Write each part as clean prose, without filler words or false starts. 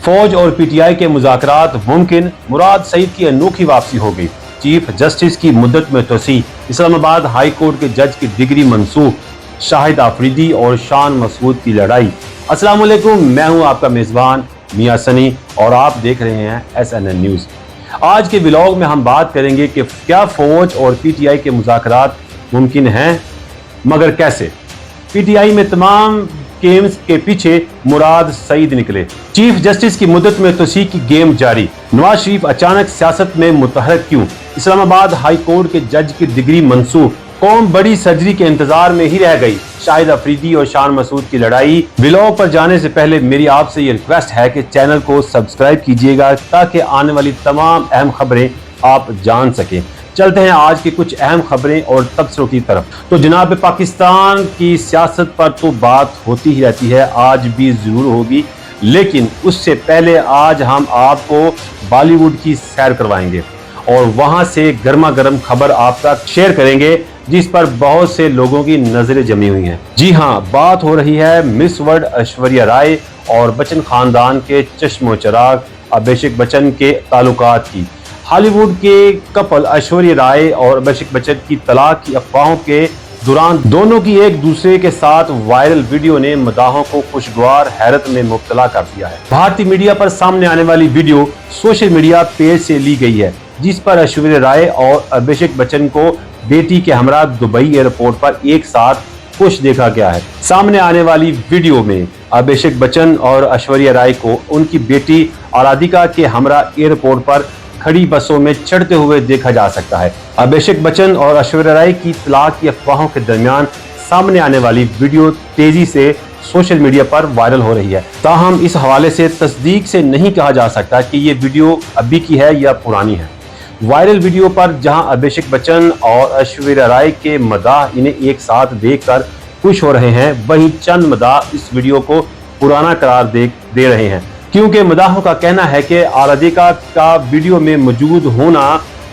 फौज और पीटीआई के मुज़ाकरात मुमकिन, मुराद सईद की अनोखी वापसी हो गई। चीफ जस्टिस की मुद्दत में तोसी, इस्लामाबाद हाई कोर्ट के जज की डिग्री मंसूख, शाहिद आफरीदी और शान मसूद की लड़ाई। अस्सलाम वालेकुम, मैं हूं आपका मेज़बान मियां सनी और आप देख रहे हैं SNN न्यूज़। आज के व्लॉग में हम बात करेंगे कि क्या फौज और पीटीआई के मुज़ाकरात मुमकिन हैं, मगर कैसे। पीटीआई में तमाम गेम्स के पीछे मुराद सईद निकले। चीफ जस्टिस की मुद्दत में तोसी की गेम जारी। नवाज शरीफ अचानक सियासत में मुतहरक क्यों? इस्लामाबाद हाई कोर्ट के जज की डिग्री मंसूख। कौम बड़ी सर्जरी के इंतजार में ही रह गई। शाहिद अफरीदी और शान मसूद की लड़ाई। व्लॉग पर जाने से पहले मेरी आपसे ये रिक्वेस्ट है कि चैनल को सब्सक्राइब कीजिएगा ताकि आने वाली तमाम अहम खबरें आप जान सकें। चलते हैं आज की कुछ अहम खबरें और तबसरों की तरफ। तो जनाब, पाकिस्तान की सियासत पर तो बात होती ही रहती है, आज भी जरूर होगी, लेकिन उससे पहले आज हम आपको बॉलीवुड की सैर करवाएंगे और वहां से गर्मा गर्म खबर आप तक शेयर करेंगे जिस पर बहुत से लोगों की नजरें जमी हुई हैं। जी हां, बात हो रही है मिस वर्ल्ड ऐश्वर्या राय और बच्चन खानदान के चश्मो चिराग अभिषेक बच्चन के ताल्लुकात की। हॉलीवुड के कपल ऐश्वर्या राय और अभिषेक बच्चन की तलाक की अफवाहों के दौरान दोनों की एक दूसरे के साथ वायरल वीडियो ने मदाहों को खुशगवार हैरत में मुब्तला कर दिया है। भारतीय मीडिया पर सामने आने वाली वीडियो सोशल मीडिया पेज से ली गई है, जिस पर ऐश्वर्या राय और अभिषेक बच्चन को बेटी के हमरा दुबई एयरपोर्ट पर एक साथ खुश देखा गया है। सामने आने वाली वीडियो में अभिषेक बच्चन और ऐश्वर्या राय को उनकी बेटी आराधिका के हमरा एयरपोर्ट पर खड़ी बसों में चढ़ते हुए देखा जा सकता है। अभिषेक बच्चन और ऐश्वर्या राय की तलाक की अफवाहों के दरमियान सामने आने वाली वीडियो तेजी से सोशल मीडिया पर वायरल हो रही है। ताहम इस हवाले से तस्दीक से नहीं कहा जा सकता कि ये वीडियो अभी की है या पुरानी है। वायरल वीडियो पर जहां अभिषेक बच्चन और ऐश्वर्या राय के मदाह इन्हें एक साथ देखकर खुश हो रहे हैं, वहीं चंद मदाह इस वीडियो को पुराना करार दे रहे हैं, क्योंकि मदाहों का कहना है कि आराधिका का वीडियो में मौजूद होना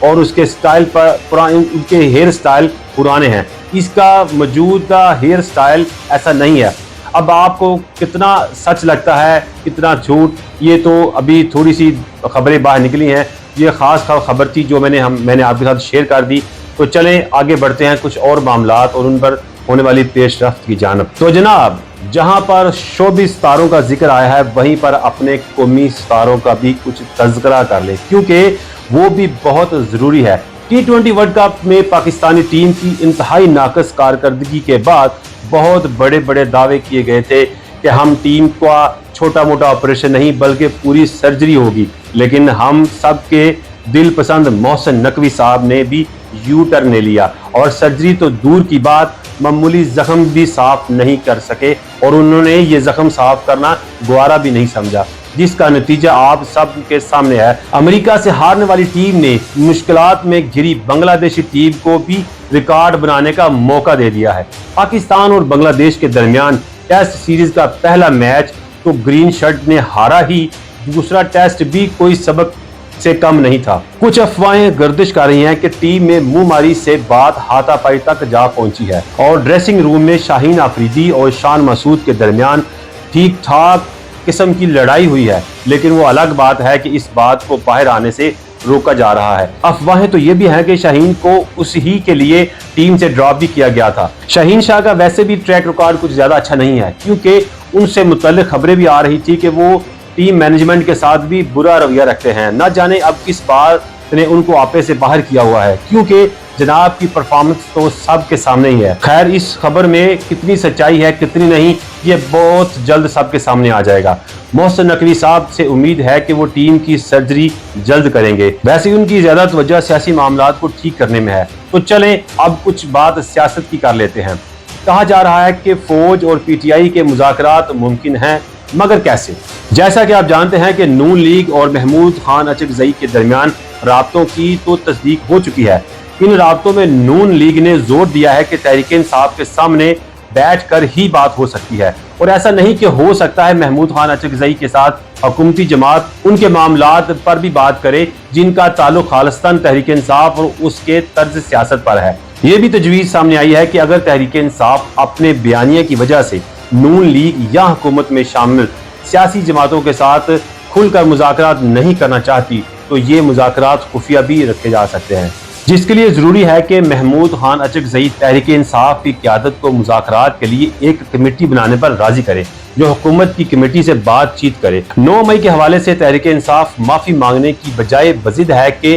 और उसके स्टाइल पर उनके हेयर स्टाइल पुराने हैं, इसका मौजूदा हेयर स्टाइल ऐसा नहीं है। अब आपको कितना सच लगता है कितना झूठ, ये तो अभी थोड़ी सी खबरें बाहर निकली हैं। ये खास खबर थी जो मैंने आपके साथ शेयर कर दी। तो चलें आगे बढ़ते हैं कुछ और मामलात और उन पर होने वाली पेशरफ्त की जानब। तो जनाब, जहां पर शोबिज़ सितारों का जिक्र आया है, वहीं पर अपने कौमी सितारों का भी कुछ तज़किरा कर ले, क्योंकि वो भी बहुत ज़रूरी है। T20 वर्ल्ड कप में पाकिस्तानी टीम की इंतहाई नाक़िस कारकर्दगी के बाद बहुत बड़े बड़े दावे किए गए थे कि हम टीम का छोटा मोटा ऑपरेशन नहीं बल्कि पूरी सर्जरी होगी, लेकिन हम सब के दिल पसंद मोहसिन नकवी साहब ने भी यू टर्न ले लिया और सर्जरी तो दूर की बात, मामूली जख्म भी साफ नहीं कर सके और उन्होंने ये जख्म साफ करना गवारा भी नहीं समझा, जिसका नतीजा आप सब के सामने है। अमेरिका से हारने वाली टीम ने मुश्किलात में घिरी बांग्लादेशी टीम को भी रिकॉर्ड बनाने का मौका दे दिया है। पाकिस्तान और बांग्लादेश के दरमियान टेस्ट सीरीज का पहला मैच तो ग्रीन शर्ट ने हारा ही, दूसरा टेस्ट भी कोई सबक से कम नहीं था। कुछ अफवाहें गर्दिश कर रही हैं कि टीम में मुंहमारी से बात हाथापाई तक जा पहुंची है और ड्रेसिंग रूम में शाहीन आफरीदी और शान मसूद के दरमियान ठीक ठाक किस्म की लड़ाई हुई है, लेकिन वो अलग बात है कि इस बात को बाहर आने से रोका जा रहा है। अफवाहें तो ये भी हैं कि शाहीन को उस ही के लिए टीम से ड्रॉप भी किया गया था। शाहीन शाह का वैसे भी ट्रैक रिकॉर्ड कुछ ज्यादा अच्छा नहीं है, क्योंकि उनसे मुतल्लिक खबरें भी आ रही थी कि वो टीम मैनेजमेंट के साथ भी बुरा रवैया रखते हैं। न जाने अब किस बात ने उनको आपे से बाहर किया हुआ है, क्योंकि जनाब की परफॉर्मेंस तो सबके सामने ही है। खैर, इस खबर में कितनी सच्चाई है कितनी नहीं, ये बहुत जल्द सबके सामने आ जाएगा। मोहसिन नकवी साहब से उम्मीद है कि वो टीम की सर्जरी जल्द करेंगे। वैसे उनकी ज्यादा तवज्जो सियासी मामलात को ठीक करने में है। तो चलें अब कुछ बात सियासत की कर लेते हैं। कहा जा रहा है कि फौज और पीटीआई के मुज़ाकरात मुमकिन हैं, मगर कैसे? जैसा कि आप जानते हैं कि नून लीग और महमूद खान अचकजई के दरमियान राब्तों की तो तस्दीक हो चुकी है। इन राब्तों में नून लीग ने जोर दिया है कि तहरीक इंसाफ के सामने बैठकर ही बात हो सकती है, और ऐसा नहीं कि हो सकता है महमूद खान अचकजई के साथ हुकूमती जमात उनके मामलात पर भी बात करे जिनका ताल्लुक खालिस्तान तहरीक इंसाफ और उसके तर्ज सियासत पर है। ये भी तजवीज़ सामने आई है कि अगर तहरीक इंसाफ अपने बयानिया की वजह से नून लीग या हुकूमत में शामिल सियासी जमातों के साथ کھل کر مذاکرات نہیں کرنا چاہتی تو یہ مذاکرات خفیہ بھی رکھے جا سکتے ہیں، جس کے لیے ضروری ہے کہ محمود خان اچکزئی تحریک انصاف کی قیادت کو مذاکرات کے لیے ایک کمیٹی بنانے پر راضی کرے جو حکومت کی کمیٹی سے بات چیت کرے۔ 9 مئی کے حوالے سے تحریک انصاف معافی مانگنے کی بجائے بضد ہے کہ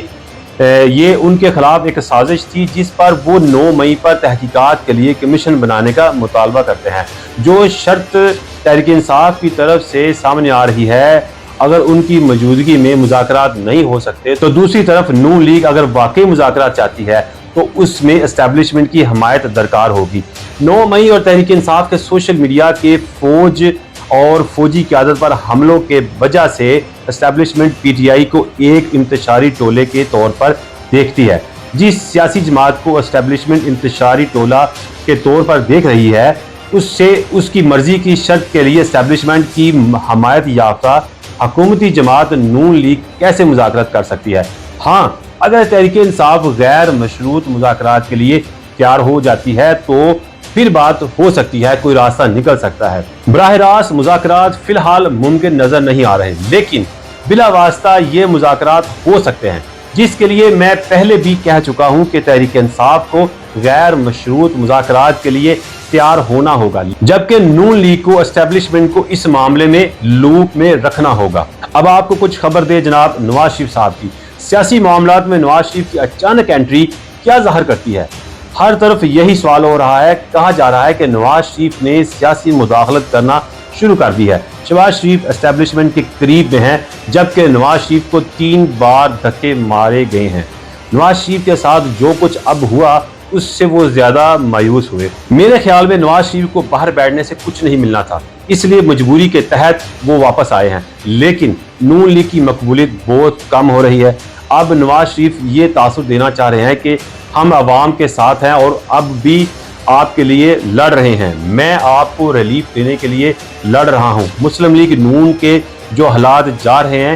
یہ ان کے خلاف ایک سازش تھی جس پر وہ 9 مئی پر تحقیقات کے لیے کمیشن بنانے کا مطالبہ کرتے ہیں۔ جو شرط تحریک انصاف کی طرف سے سامنے آ رہی ہے، اگر ان کی موجودگی میں مذاکرات نہیں ہو سکتے تو دوسری طرف نون لیگ اگر واقعی مذاکرات چاہتی ہے تو اس میں اسٹیبلشمنٹ کی حمایت درکار ہوگی۔ 9 مئی اور تحریک انصاف کے سوشل میڈیا کے فوج اور فوجی قیادت پر حملوں کے وجہ سے اسٹیبلشمنٹ پی ٹی آئی کو ایک انتشاری ٹولے کے طور پر دیکھتی ہے۔ جس سیاسی جماعت کو اسٹیبلشمنٹ انتشاری ٹولہ کے طور پر دیکھ رہی ہے، اس سے اس کی مرضی کی شرط کے لیے اسٹیبلشمنٹ کی حمایت یافتہ حکومتی جماعت نون لیگ کیسے مذاکرات کر سکتی ہے؟ ہاں، اگر تحریک انصاف غیر مشروط مذاکرات کے لیے تیار ہو جاتی ہے تو پھر بات ہو سکتی ہے، کوئی راستہ نکل سکتا ہے۔ براہ راست مذاکرات فی الحال ممکن نظر نہیں آ رہے، لیکن بلا واسطہ یہ مذاکرات ہو سکتے ہیں، جس کے لیے میں پہلے بھی کہہ چکا ہوں کہ تحریک انصاف کو غیر مشروط مذاکرات کے لیے تیار ہونا ہوگا، جبکہ نون لیگ کو اسٹیبلشمنٹ کو اس معاملے میں لوپ میں رکھنا ہوگا۔ اب آپ کو کچھ خبر دے جناب نواز شریف صاحب کی۔ سیاسی معاملات میں نواز شریف کی اچانک انٹری کیا ظاہر کرتی ہے؟ ہر طرف یہی سوال ہو رہا ہے، کہا جا رہا ہے کہ نواز شریف نے سیاسی مداخلت کرنا شروع کر دی ہے۔ شہباز شریف اسٹیبلشمنٹ کے قریب میں ہیں، جبکہ نواز شریف کو 3 بار دھکے مارے گئے ہیں۔ نواز شریف کے ساتھ جو کچھ اب ہوا اس سے وہ زیادہ مایوس ہوئے۔ میرے خیال میں نواز شریف کو باہر بیٹھنے سے کچھ نہیں ملنا تھا، اس لیے مجبوری کے تحت وہ واپس آئے ہیں، لیکن نون لیگ کی مقبولیت بہت کم ہو رہی ہے۔ اب نواز شریف یہ تاثر دینا چاہ رہے ہیں کہ ہم عوام کے ساتھ ہیں اور اب بھی آپ کے لیے لڑ رہے ہیں، میں آپ کو ریلیف دینے کے لیے لڑ رہا ہوں۔ مسلم لیگ نون کے جو حالات جا رہے ہیں،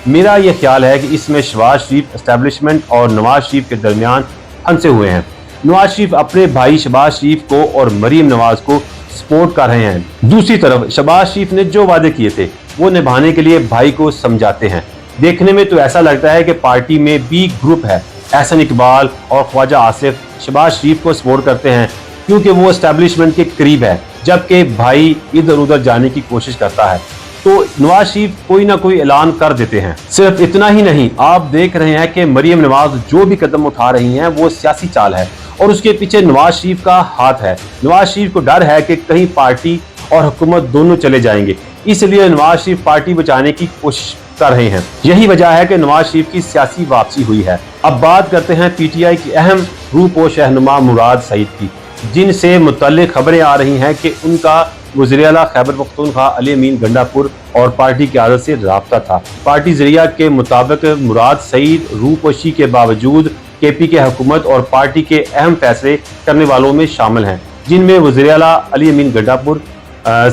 میرا یہ خیال ہے کہ اس میں شہباز شریف اسٹیبلشمنٹ اور نواز شریف کے درمیان پھنسے ہوئے ہیں۔ نواز شریف اپنے بھائی شہباز شریف کو اور مریم نواز کو سپورٹ کر رہے ہیں، دوسری طرف شہباز شریف نے جو وعدے کیے تھے وہ نبھانے کے لیے بھائی کو سمجھاتے ہیں۔ دیکھنے میں تو ایسا لگتا ہے کہ پارٹی میں بھی گروپ ہے، احسن اقبال اور خواجہ آصف شہباز شریف کو سپورٹ کرتے ہیں کیونکہ وہ اسٹیبلشمنٹ کے قریب ہے، جبکہ بھائی ادھر ادھر جانے کی کوشش کرتا ہے تو نواز شریف کوئی نہ کوئی اعلان کر دیتے ہیں۔ صرف اتنا ہی نہیں، آپ دیکھ رہے ہیں کہ مریم نواز جو بھی قدم اٹھا رہی ہیں وہ سیاسی چال ہے اور اس کے پیچھے نواز شریف کا ہاتھ ہے۔ نواز شریف کو ڈر ہے کہ کہیں پارٹی اور حکومت دونوں چلے جائیں گے، اس لیے نواز شریف پارٹی بچانے کی کوشش کر رہے ہیں۔ یہی وجہ ہے کہ نواز شریف کی سیاسی واپسی ہوئی ہے۔ اب بات کرتے ہیں پی ٹی آئی کی اہم روپوش رہنما مراد سعید کی، جن سے متعلق خبریں آ رہی ہیں کہ ان کا وزیر اعلیٰ خیبر پختونخوا علی امین گنڈا پور اور پارٹی کی قیادت سے رابطہ تھا۔ پارٹی ذریعہ کے مطابق مراد سعید روپوشی کے باوجود کے پی کے حکومت اور پارٹی کے اہم فیصلے کرنے والوں میں شامل ہیں، جن میں وزیر اعلیٰ علی امین گنڈا پور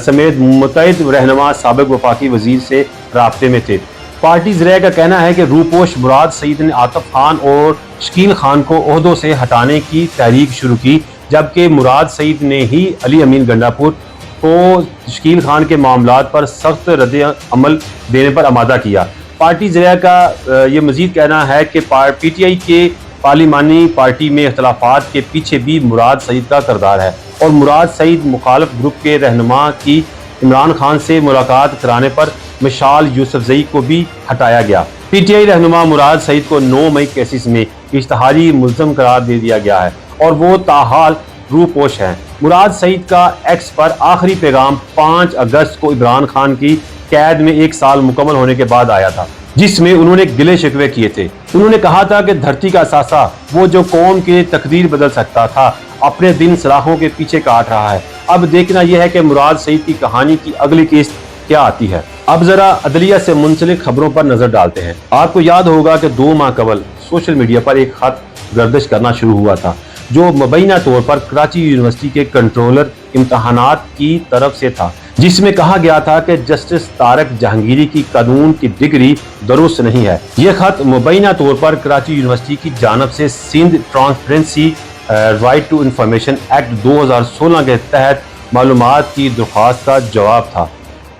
سمیت متعدد رہنما سابق وفاقی وزیر سے رابطے میں تھے۔ پارٹی ذریعہ کا کہنا ہے کہ روپوش مراد سعید نے عاطف خان اور شکیل خان کو عہدوں سے ہٹانے کی تحریک شروع کی، جبکہ مراد سعید نے ہی علی امین گنڈا پور کو شکیل خان کے معاملات پر سخت رد عمل دینے پر آمادہ کیا۔ پارٹی ذریعہ کا یہ مزید کہنا ہے کہ پی ٹی آئی کے پارلیمانی پارٹی میں اختلافات کے پیچھے بھی مراد سعید کا کردار ہے اور مراد سعید مخالف گروپ کے رہنما کی عمران خان سے ملاقات کرانے پر مشال یوسفزئی کو بھی ہٹایا گیا۔ پی ٹی آئی رہنما مراد سعید کو 9 مئی کیسز میں اشتہاری ملزم قرار دے دیا گیا ہے اور وہ تاحال روپوش ہیں۔ مراد سعید کا ایکس پر آخری پیغام 5 اگست کو عمران خان کی قید میں 1 سال مکمل ہونے کے بعد آیا تھا، جس میں انہوں نے گلے شکوے کیے تھے۔ انہوں نے کہا تھا کہ دھرتی کا اثاثہ، وہ جو قوم کی تقدیر بدل سکتا تھا، اپنے دن سلاخوں کے پیچھے کاٹ رہا ہے۔ اب دیکھنا یہ ہے کہ مراد سعید کی کہانی کی اگلی قسط کیا آتی ہے۔ اب ذرا عدلیہ سے منسلک خبروں پر نظر ڈالتے ہیں۔ آپ کو یاد ہوگا کہ 2 ماہ قبل سوشل میڈیا پر ایک خط گردش کرنا شروع ہوا تھا جو مبینہ طور پر کراچی یونیورسٹی کے کنٹرولر امتحانات کی طرف سے تھا، جس میں کہا گیا تھا کہ جسٹس طارق جہانگیری کی قانون کی ڈگری درست نہیں ہے۔ یہ خط مبینہ طور پر کراچی یونیورسٹی کی جانب سے Sindh transparency right to information act 2016 کے تحت معلومات کی درخواست کا جواب تھا۔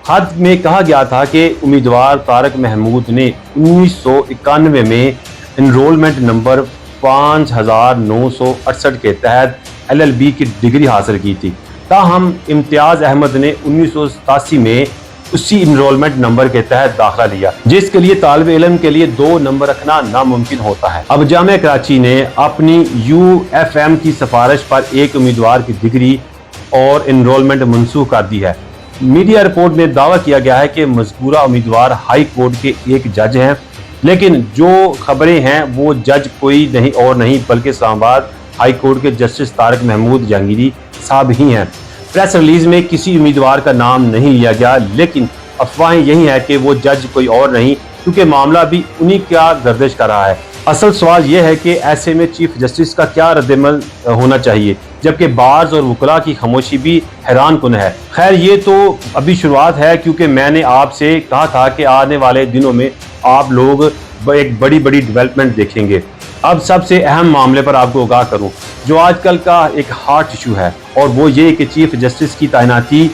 खत में कहा गया था कि उम्मीदवार तारक महमूद ने 1991 में इनरोलमेंट नंबर 5968 के तहत LLB की डिग्री हासिल की थी। ताहम इम्तियाज अहमद ने 1987 में उसी इनरोलमेंट नंबर के तहत दाखिला लिया, जिसके लिए तालिब इल्म के लिए 2 नंबर रखना नामुमकिन होता है। अब जामिया कराची ने अपनी UFM की सिफारिश पर एक उम्मीदवार की डिग्री और इनरोलमेंट मनसूख कर दी है। मीडिया रिपोर्ट में दावा किया गया है कि मज़कूरा उम्मीदवार हाई कोर्ट के एक जज हैं, लेकिन जो खबरें हैं वो जज कोई नहीं और नहीं बल्कि इस्लामाबाद हाई कोर्ट के जस्टिस तारक महमूद जहांगीरी साहब ही हैं। प्रेस रिलीज में किसी उम्मीदवार का नाम नहीं लिया गया, लेकिन अफवाहें यही है कि वो जज कोई और नहीं, क्योंकि मामला भी उन्हीं का गर्दिश कर रहा है। असल सवाल यह है कि ऐसे में चीफ जस्टिस का क्या रद्दमल होना चाहिए, जबकि बार्स और वकला की खामोशी भी हैरान कुन है। खैर, ये तो अभी शुरुआत है, क्योंकि मैंने आपसे कहा था कि आने वाले दिनों में आप लोग एक बड़ी बड़ी डेवलपमेंट देखेंगे। अब सबसे अहम मामले पर आपको आगाह करूं, जो आजकल का एक हॉट इशू है, और वो ये कि चीफ जस्टिस की तैनाती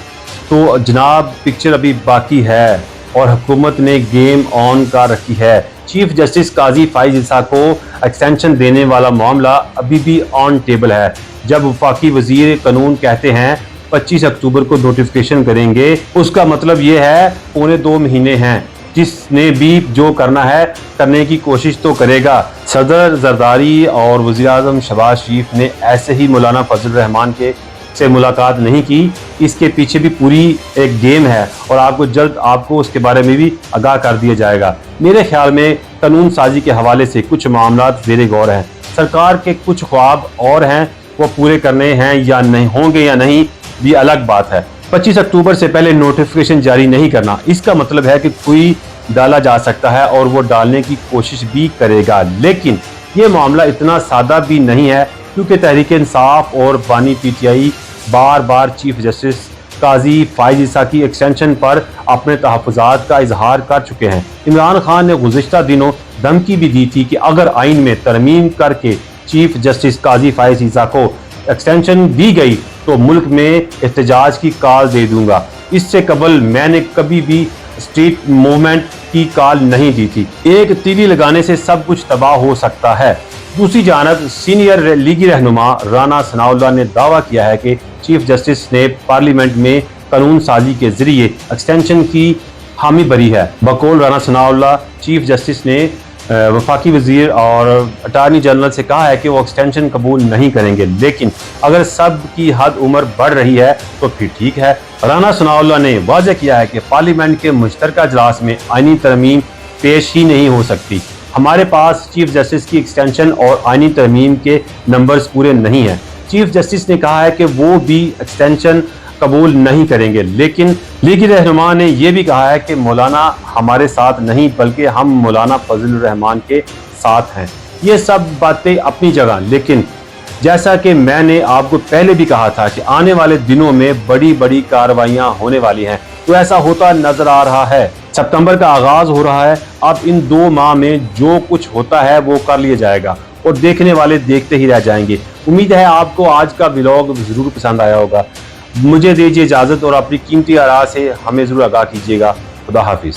तो जनाब पिक्चर अभी बाकी है और हुकूमत ने गेम ऑन कर रखी है। चीफ जस्टिस काजी फाइज ईसा को एक्सटेंशन देने वाला मामला अभी भी ऑन टेबल है। जब वफाकी वजीर कानून कहते हैं 25 अक्टूबर को नोटिफिकेशन करेंगे, उसका मतलब ये है 2.25 महीने हैं। जिसने भी जो करना है करने की कोशिश तो करेगा। सदर जरदारी और वज़ीर आज़म शहबाज शरीफ ने ऐसे ही मौलाना फजल रहमान के से मुलाकात नहीं की, इसके पीछे भी पूरी एक गेम है और आपको जल्द आपको उसके बारे में भी आगाह कर दिया जाएगा। मेरे ख्याल में कानून साजी के हवाले से कुछ मामला ज़ेरे गौर हैं। सरकार के कुछ ख्वाब और हैं, वो पूरे करने हैं या नहीं होंगे या नहीं भी अलग बात है। 25 अक्टूबर से पहले नोटिफिकेशन जारी नहीं करना, इसका मतलब है कि कोई डाला जा सकता है और वो डालने की कोशिश भी करेगा। लेकिन ये मामला इतना सादा भी नहीं है, क्योंकि तहरीक इंसाफ और बानी PTI बार बार चीफ जस्टिस काजी फाइज ईसा की एक्सटेंशन पर अपने तहफ़्फ़ुज़ात का इजहार कर चुके हैं। इमरान खान ने गुज़िश्ता दिनों धमकी भी दी थी कि अगर आइन में तरमीम करके चीफ जस्टिस काजी फाइज ईसा को एक्सटेंशन दी गई तो मुल्क में एहतजाज की कॉल दे दूंगा। इससे कबल मैंने कभी भी स्ट्रीट मूवमेंट की कॉल नहीं दी थी। एक तीली लगाने से सब कुछ तबाह हो सकता है। दूसरी जानब सीनियर लीगी रहनुमा राना सनाउल्लाह ने दावा किया है कि चीफ जस्टिस ने पार्लियामेंट में कानून साजी के जरिए एक्सटेंशन की हामी भरी है। बकौल राना सनाउल्लाह, चीफ जस्टिस ने वफाकी वजीर और अटार्नी जनरल से कहा है कि वो एक्सटेंशन कबूल नहीं करेंगे, लेकिन अगर सब की हद उम्र बढ़ रही है तो फिर ठीक है। राना सनाउल्लाह ने वाज़ेह किया है कि पार्लियामेंट के मुश्तरका इजलास में आईनी तरमीम पेश ही नहीं हो सकती। हमारे पास चीफ जस्टिस की एक्सटेंशन और आईनी तरमीम के नंबर्स पूरे नहीं हैं। चीफ जस्टिस ने कहा है कि वो भी एक्सटेंशन कबूल नहीं करेंगे, लेकिन लीगी रहनुमा ने यह भी कहा है कि मौलाना हमारे साथ नहीं बल्कि हम मौलाना फजल रहमान के साथ हैं। ये सब बातें अपनी जगह, लेकिन जैसा कि मैंने आपको पहले भी कहा था कि आने वाले दिनों में बड़ी बड़ी कार्रवाइयां होने वाली हैं, तो ऐसा होता नजर आ रहा है। सितंबर का आगाज हो रहा है। अब इन 2 माह में जो कुछ होता है वो कर लिया जाएगा और देखने वाले देखते ही रह जाएंगे। उम्मीद है आपको आज का व्लॉग जरूर पसंद आया होगा। मुझे दीजिए इजाज़त और अपनी कीमती आरा से हमें ज़रूर आगाह कीजिएगा। खुदा हाफिज़।